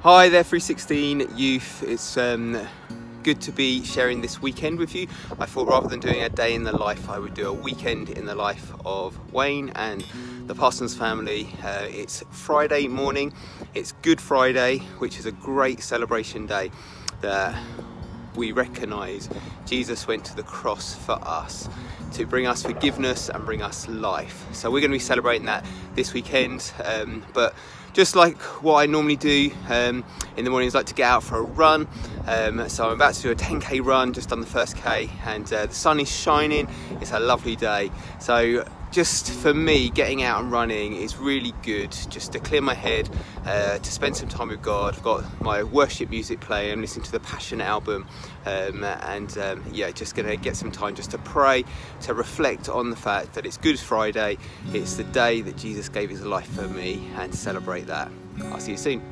Hi there 316 youth, it's good to be sharing this weekend with you. I thought rather than doing a day in the life, I would do a weekend in the life of Wayne and the Parsons family. It's Friday morning, it's Good Friday, which is a great celebration day that we recognise Jesus went to the cross for us to bring us forgiveness and bring us life. So we're going to be celebrating that this weekend, but just like what I normally do in the mornings, I like to get out for a run. So I'm about to do a 10k run, just done the first k, and the sun is shining. It's a lovely day. So just for me, getting out and running is really good, just to clear my head, to spend some time with God. I've got my worship music playing, I'm listening to the Passion album, yeah, just gonna get some time just to pray, to reflect on the fact that it's Good Friday, it's the day that Jesus gave his life for me, and to celebrate that. I'll see you soon.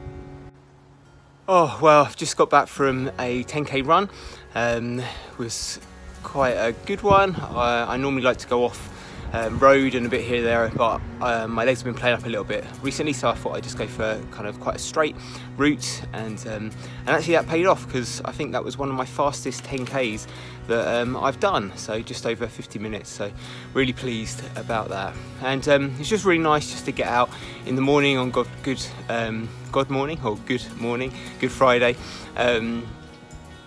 Oh, well, I've just got back from a 10k run. It was quite a good one. I normally like to go off road and a bit here and there, but my legs have been playing up a little bit recently, so I thought I'd just go for kind of quite a straight route, and actually that paid off, because I think that was one of my fastest 10k's that I've done, so just over 50 minutes, so really pleased about that. And it's just really nice just to get out in the morning on Good Friday,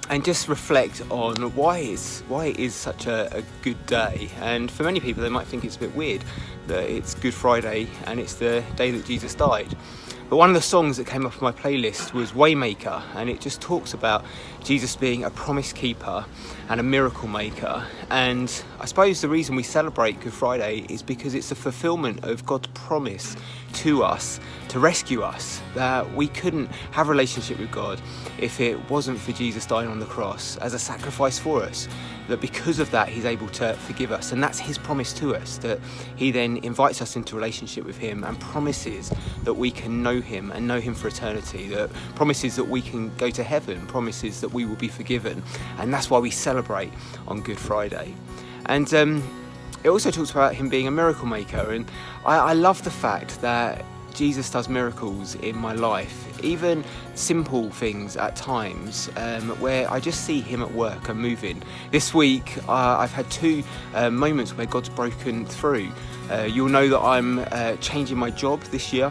and just reflect on why it is such a good day. And for many people, they might think it's a bit weird that it's Good Friday and it's the day that Jesus died. But one of the songs that came up on my playlist was Waymaker, and it just talks about Jesus being a promise keeper and a miracle maker. And I suppose the reason we celebrate Good Friday is because it's a fulfillment of God's promise to us to rescue us, that we couldn't have a relationship with God if it wasn't for Jesus dying on the cross as a sacrifice for us, that because of that he's able to forgive us. And that's his promise to us, that he then invites us into a relationship with him and promises that we can know him and know him for eternity, that promises that we can go to heaven, promises that we will be forgiven. And that's why we celebrate on Good Friday. And it also talks about him being a miracle maker, and I love the fact that Jesus does miracles in my life, even simple things at times, where I just see him at work and moving. This week I've had two moments where God's broken through. You'll know that I'm changing my job this year,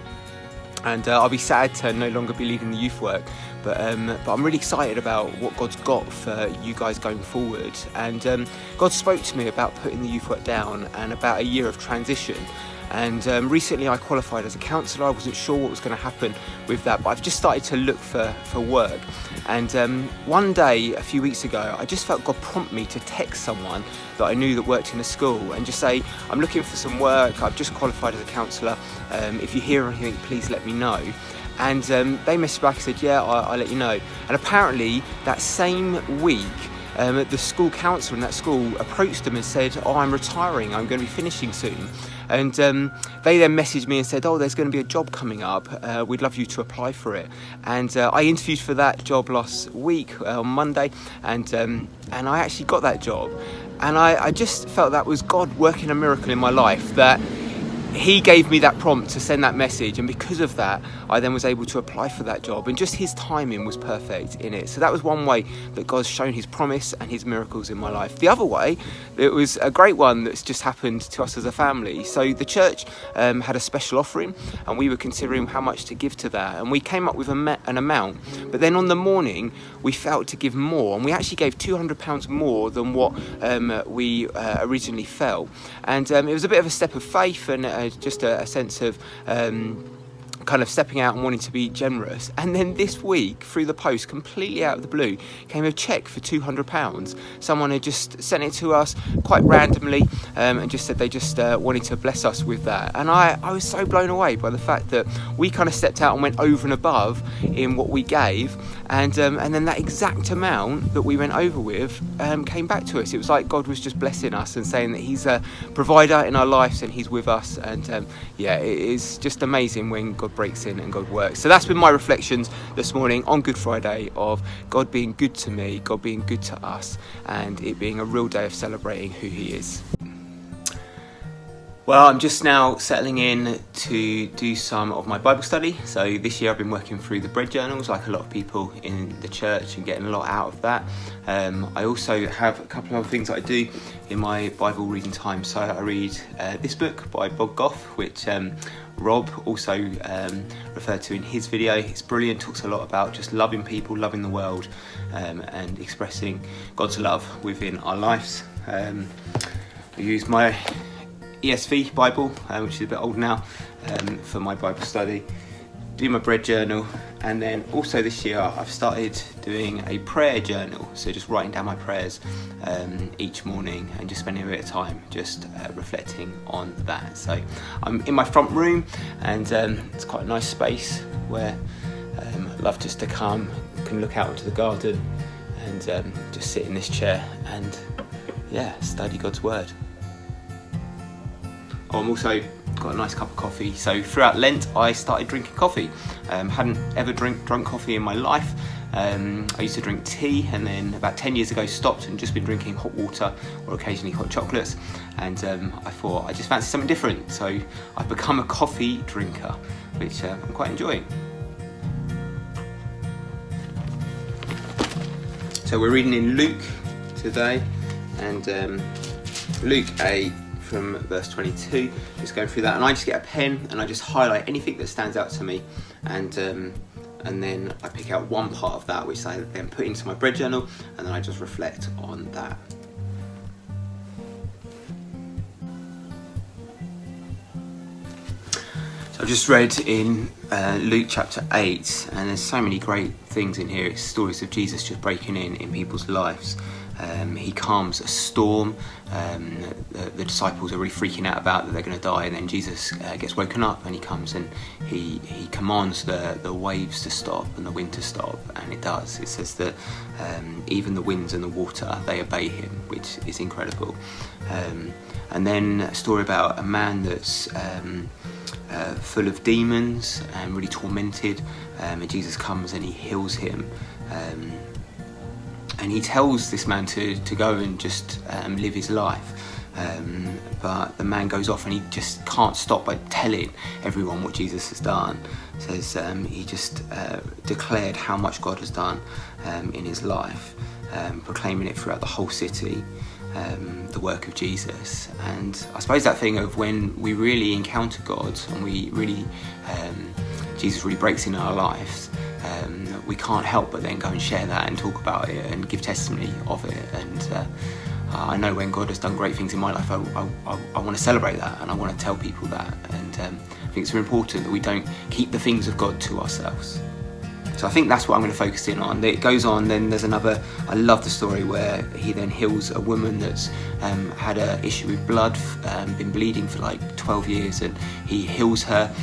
and I'll be sad to no longer be leading the youth work, but I'm really excited about what God's got for you guys going forward. And God spoke to me about putting the youth work down and about a year of transition. And recently I qualified as a counsellor. I wasn't sure what was going to happen with that, but I've just started to look for work. And one day a few weeks ago, I just felt God prompt me to text someone that I knew that worked in a school and just say, I'm looking for some work, I've just qualified as a counsellor, if you hear anything, please let me know. And they messaged back and said, yeah, I'll let you know. And apparently that same week, the school counsellor in that school approached them and said, oh, I'm retiring, I'm going to be finishing soon. And they then messaged me and said, oh, there's going to be a job coming up, we'd love you to apply for it. And I interviewed for that job last week on Monday, and I actually got that job. And I just felt that was God working a miracle in my life, that he gave me that prompt to send that message, and because of that I then was able to apply for that job, and just his timing was perfect in it. So that was one way that God's shown his promise and his miracles in my life. The other way, it was a great one that's just happened to us as a family. So the church had a special offering, and we were considering how much to give to that, and we came up with an amount, but then on the morning we felt to give more, and we actually gave £200 more than what we originally felt. And it was a bit of a step of faith, and just a sense of kind of stepping out and wanting to be generous. And then this week, through the post, completely out of the blue, came a cheque for £200. Someone had just sent it to us quite randomly, and just said they just wanted to bless us with that. And I was so blown away by the fact that we kind of stepped out and went over and above in what we gave, and then that exact amount that we went over with came back to us. It was like God was just blessing us and saying that he's a provider in our lives and he's with us. And yeah, it is just amazing when God breaks in and God works. So that's been my reflections this morning on Good Friday, of God being good to me, God being good to us, and it being a real day of celebrating who he is. Well, I'm just now settling in to do some of my Bible study. So this year I've been working through the bread journals like a lot of people in the church and getting a lot out of that. I also have a couple of other things that I do in my Bible reading time. So I read this book by Bob Goff, which Rob also referred to in his video. It's brilliant, talks a lot about just loving people, loving the world, and expressing God's love within our lives. I use my ESV Bible, which is a bit old now, for my Bible study, do my bread journal, and then also this year I've started doing a prayer journal, so just writing down my prayers each morning and just spending a bit of time just reflecting on that. So I'm in my front room, and it's quite a nice space where I love just to come, can look out into the garden and just sit in this chair and study God's Word. I'm also got a nice cup of coffee. So throughout Lent I started drinking coffee. Hadn't ever drunk coffee in my life. I used to drink tea, and then about 10 years ago stopped and just been drinking hot water or occasionally hot chocolates, and I thought I just fancy something different, so I've become a coffee drinker, which I'm quite enjoying. So we're reading in Luke today, and Luke 8 from verse 22, just going through that, and I just get a pen and I just highlight anything that stands out to me, and then I pick out one part of that which I then put into my bread journal, and then I just reflect on that. So I've just read in Luke chapter 8, and there's so many great things in here. It's stories of Jesus just breaking in people's lives. He calms a storm. The disciples are really freaking out about that they're going to die, and then Jesus gets woken up, and he comes and he commands the waves to stop and the wind to stop, and it does. It says that even the winds and the water, they obey him, which is incredible. And then a story about a man that's full of demons and really tormented, and Jesus comes and he heals him. And he tells this man to go and just live his life. But the man goes off and he just can't stop by telling everyone what Jesus has done. It says he just declared how much God has done in his life, proclaiming it throughout the whole city, the work of Jesus. And I suppose that thing of when we really encounter God and we really, Jesus really breaks in our lives, we can't help but then go and share that and talk about it and give testimony of it. And I know when God has done great things in my life, I want to celebrate that, and I want to tell people that. And I think it's very important that we don't keep the things of God to ourselves. So I think that's what I'm going to focus in on. It goes on, then there's another, I love the story where he then heals a woman that's had an issue with blood, been bleeding for like 12 years, and he heals her.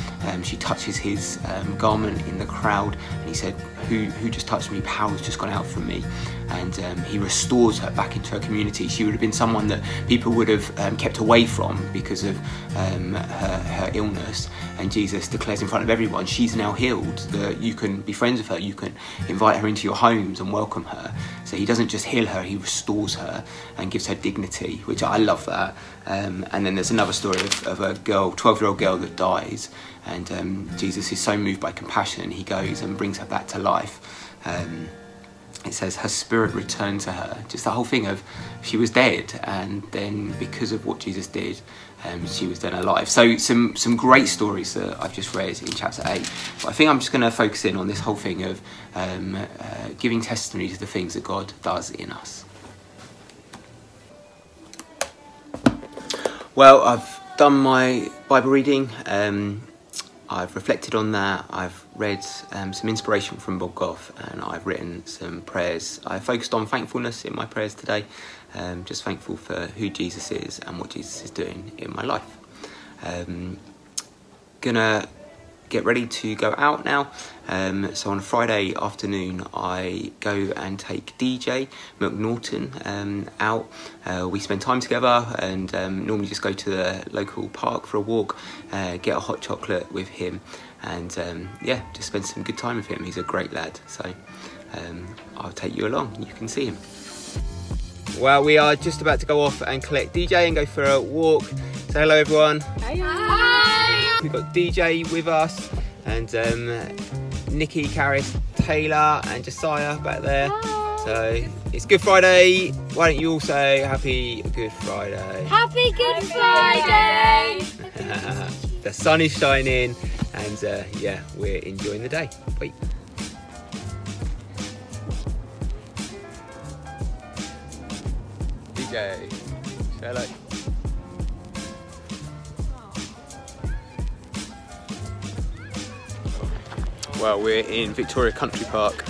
She touches his garment in the crowd, and he said, who just touched me? Power's just gone out from me. And he restores her back into her community. She would have been someone that people would have kept away from because of her illness, and Jesus declares in front of everyone, she's now healed, that you can be friends with her, you can invite her into your homes and welcome her. So he doesn't just heal her, he restores her and gives her dignity, which I love that. And then there's another story of a girl, 12-year-old girl that dies, and Jesus is so moved by compassion, he goes and brings her back to life. It says her spirit returned to her. Just the whole thing of she was dead, and then because of what Jesus did, she was then alive. So some great stories that I've just read in chapter 8. But I think I'm just going to focus in on this whole thing of giving testimony to the things that God does in us. Well, I've done my Bible reading. I've reflected on that. I've read some inspiration from Bob Goff, and I've written some prayers. I focused on thankfulness in my prayers today, just thankful for who Jesus is and what Jesus is doing in my life. Gonna get ready to go out now. So on a Friday afternoon I go and take DJ McNaughton out. We spend time together, and normally just go to the local park for a walk, get a hot chocolate with him, and just spend some good time with him. He's a great lad, so I'll take you along, you can see him. Well, we are just about to go off and collect DJ and go for a walk. Say hello, everyone. Hi. We've got DJ with us, and Nikki, Karis, Taylor, and Josiah back there. Hi. So it's Good Friday. Why don't you all say Happy Good Friday? Happy Good Friday. The sun is shining, and yeah, we're enjoying the day. Wait. DJ, say hello. Well, we're in Victoria Country Park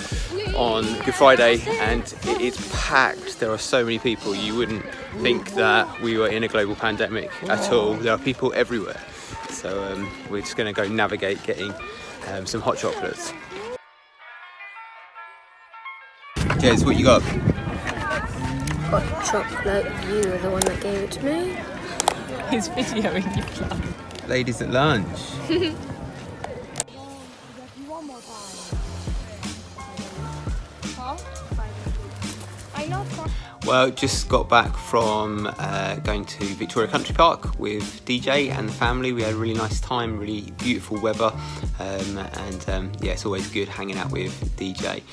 on Good Friday, and it is packed. There are so many people. You wouldn't think that we were in a global pandemic at all. There are people everywhere. So we're just going to go navigate getting some hot chocolates. Jez, what you got? Hot chocolate. You were the one that gave it to me. He's videoing you plan. Ladies at lunch. Well, just got back from going to Victoria Country Park with DJ and the family. We had a really nice time, really beautiful weather, and yeah, it's always good hanging out with DJ.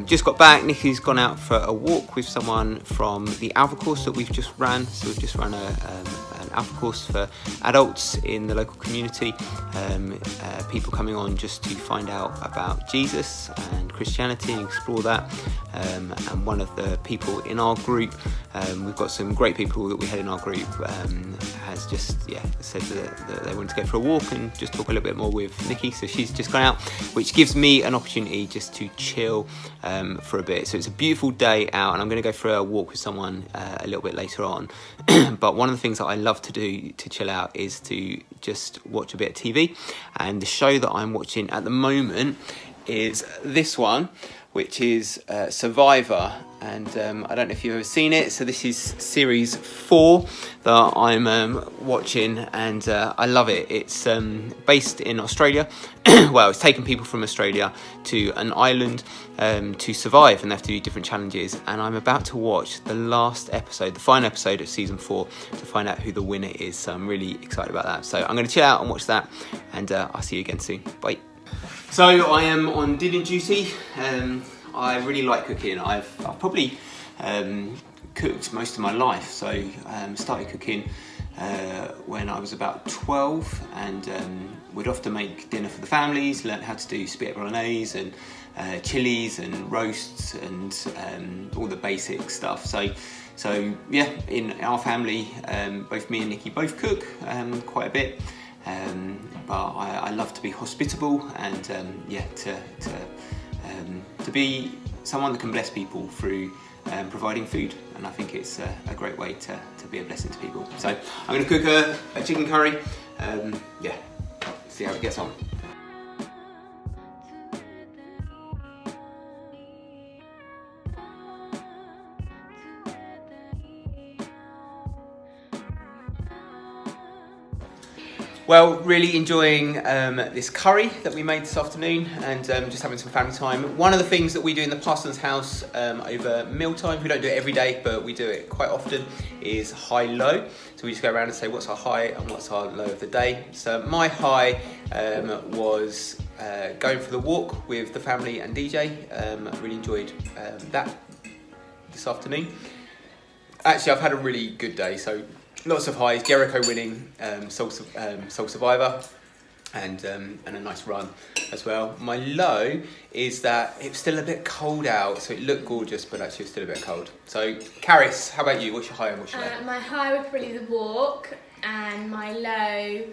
Just got back. Nikki's gone out for a walk with someone from the Alpha course that we've just ran. So we've just run an Alpha course for adults in the local community. People coming on just to find out about Jesus and Christianity and explore that. And one of the people in our group, we've got some great people that we had in our group, has just said that they wanted to go for a walk and just talk a little bit more with Nikki. So she's just gone out, which gives me an opportunity just to chill for a bit. So it's a beautiful day out, and I'm going to go for a walk with someone a little bit later on. But one of the things that I love to do to chill out is to just watch a bit of TV, and the show that I'm watching at the moment is this one, which is Survivor, and I don't know if you've ever seen it. So this is series 4 that I'm watching, and I love it. It's based in Australia. Well, it's taking people from Australia to an island to survive, and they have to do different challenges. And I'm about to watch the last episode, the final episode of season 4, to find out who the winner is. So I'm really excited about that. So I'm going to chill out and watch that, and I'll see you again soon. Bye. So I am on dinner duty. I really like cooking. I've probably cooked most of my life. So started cooking when I was about 12, and we'd often make dinner for the families, learnt how to do spaghetti bolognese and chilies and roasts and all the basic stuff. So yeah, in our family, both me and Nikki both cook quite a bit. But I love to be hospitable, and yeah, to be someone that can bless people through providing food, and I think it's a great way to be a blessing to people. So I'm going to cook a chicken curry. Yeah, see how it gets on. Well, really enjoying this curry that we made this afternoon, and just having some family time. One of the things that we do in the Parsons house over mealtime, we don't do it every day, but we do it quite often, is high-low. So we just go around and say what's our high and what's our low of the day. So my high was going for the walk with the family and DJ. Really enjoyed that this afternoon. Actually, I've had a really good day, so lots of highs. Jericho winning, Soul Survivor, and a nice run as well. My low is that it's still a bit cold out, so it looked gorgeous, but actually it's still a bit cold. So, Karis, how about you? What's your high and what's your low? My high was probably the walk, and my low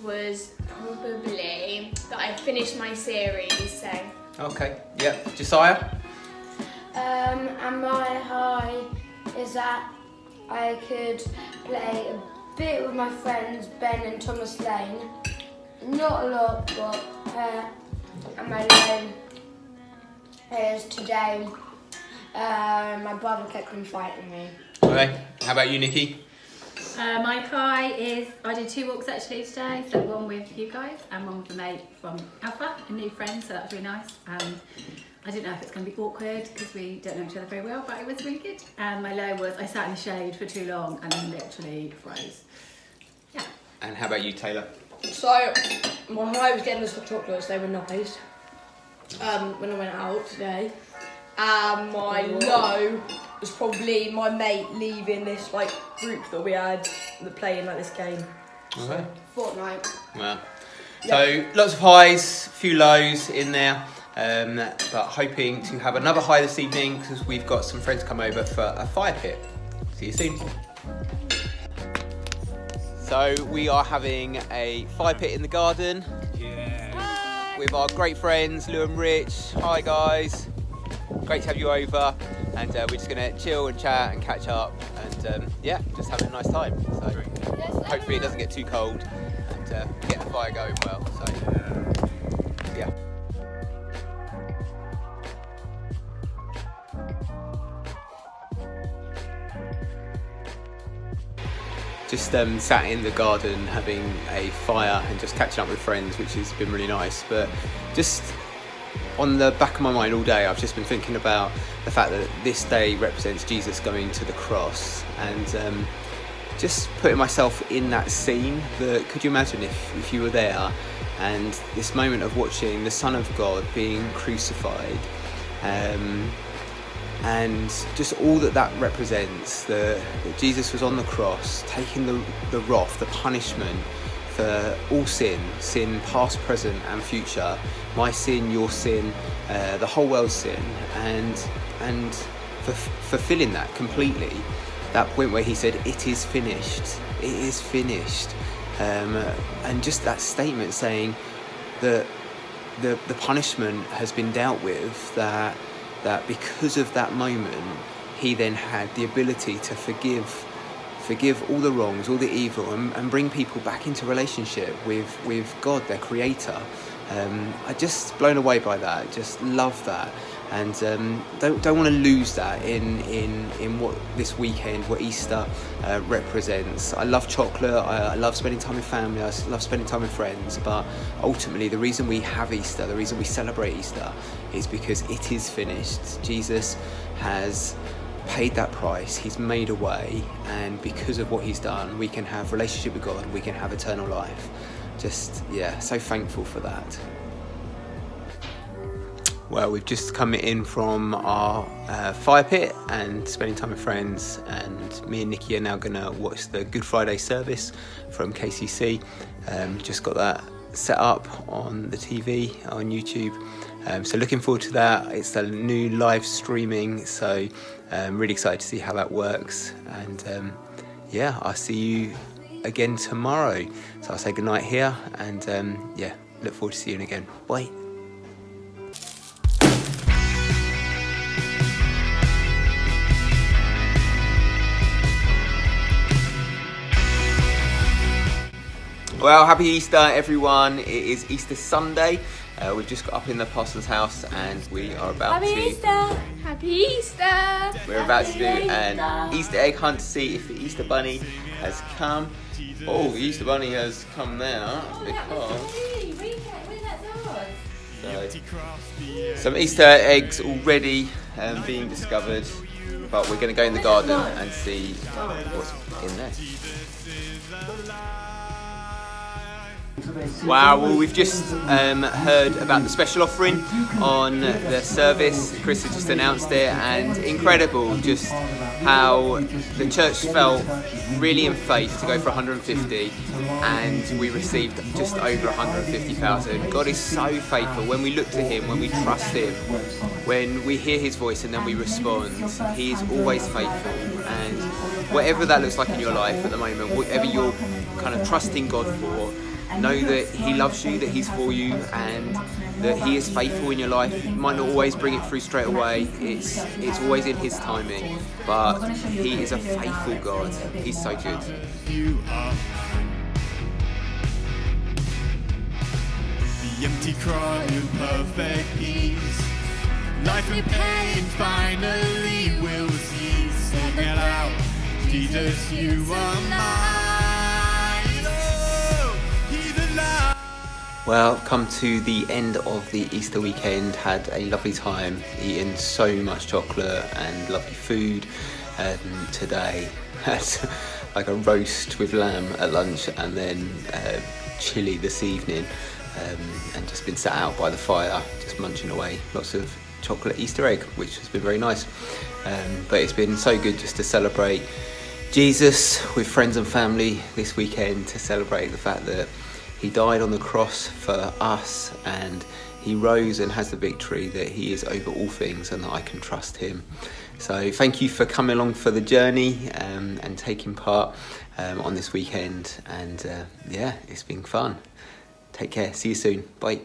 was probably that I finished my series. So. Okay. Yeah. Josiah. And my high is that I could play a bit with my friends Ben and Thomas Lane. Not a lot, but and my low is today my brother kept on fighting me. Okay. How about you, Nikki? My high is I did 2 walks actually today, so one with you guys and one with a mate from Alpha, a new friend, so that was really nice. I didn't know if it's going to be awkward because we don't know each other very well, but it was really good. And my low was I sat in the shade for too long and then literally froze. Yeah. And how about you, Taylor? So, my high was getting those hot chocolates, they were nice. When I went out today. My low was probably my mate leaving this like group that we had that playing like this game. Okay. Fortnite. Well, so lots of highs, a few lows in there, but hoping to have another high this evening because we've got some friends come over for a fire pit. See you soon. So we are having a fire pit in the garden with our great friends Lou and Rich. Hi guys, great to have you over, and we're just going to chill and chat and catch up and yeah, just having a nice time. So hopefully it doesn't get too cold and get the fire going well. So yeah. Just sat in the garden having a fire and just catching up with friends, which has been really nice. But just on the back of my mind all day, I've just been thinking about the fact that this day represents Jesus going to the cross, and just putting myself in that scene. Could you imagine if you were there and this moment of watching the Son of God being crucified, and just all that represents, that Jesus was on the cross taking the wrath, the punishment for all sin past, present and future, my sin, your sin, the whole world's sin, and fulfilling that completely, that point where he said it is finished, it is finished, and just that statement saying that the punishment has been dealt with, that because of that moment he then had the ability to forgive all the wrongs, all the evil, and bring people back into relationship with God, their creator. I just blown away by that, just love that, and don't want to lose that in what this weekend, what Easter represents. I love chocolate, I love spending time with family, I love spending time with friends, but ultimately the reason we have Easter, the reason we celebrate Easter, is because it is finished. Jesus has paid that price, he's made a way, and because of what he's done, we can have relationship with God, we can have eternal life. Just, yeah, so thankful for that. Well, we've just come in from our fire pit and spending time with friends, and me and Nikki are now going to watch the Good Friday service from KCC. Just got that set up on the TV on YouTube, so looking forward to that. It's a new live streaming, so really excited to see how that works, and yeah, I'll see you again tomorrow. So I'll say goodnight here, and yeah, look forward to seeing you again. Bye. Well, happy Easter everyone. It is Easter Sunday. We've just got up in the pastor's house and we are about Happy Easter! Happy Easter! We're about to do an Easter egg hunt to see if the Easter Bunny has come. Oh, the Easter Bunny has come now because some Easter eggs already being discovered, but we're going to go in the garden and see what's in there. Wow, well, we've just heard about the special offering on the service. Chris has just announced it, and incredible just how the church felt really in faith to go for 150, and we received just over 150,000. God is so faithful. When we look to him, when we trust him, when we hear his voice and then we respond, he is always faithful. And whatever that looks like in your life at the moment, whatever you're kind of trusting God for, know that he loves you, that he's for you, and that he is faithful in your life. You might not always bring it through straight away, it's always in his timing, but he is a faithful God. He's so good. You are the empty cross in perfect ease. Life and pain finally will cease. Sing it out, Jesus, you are mine. Well, come to the end of the Easter weekend, had a lovely time, eating so much chocolate and lovely food today. like a roast with lamb at lunch, and then chili this evening, and just been sat out by the fire, just munching away. Lots of chocolate Easter egg, which has been very nice. But it's been so good just to celebrate Jesus with friends and family this weekend, to celebrate the fact that he died on the cross for us, and he rose and has the victory, that he is over all things and that I can trust him. So thank you for coming along for the journey and taking part on this weekend. And yeah, it's been fun. Take care. See you soon. Bye.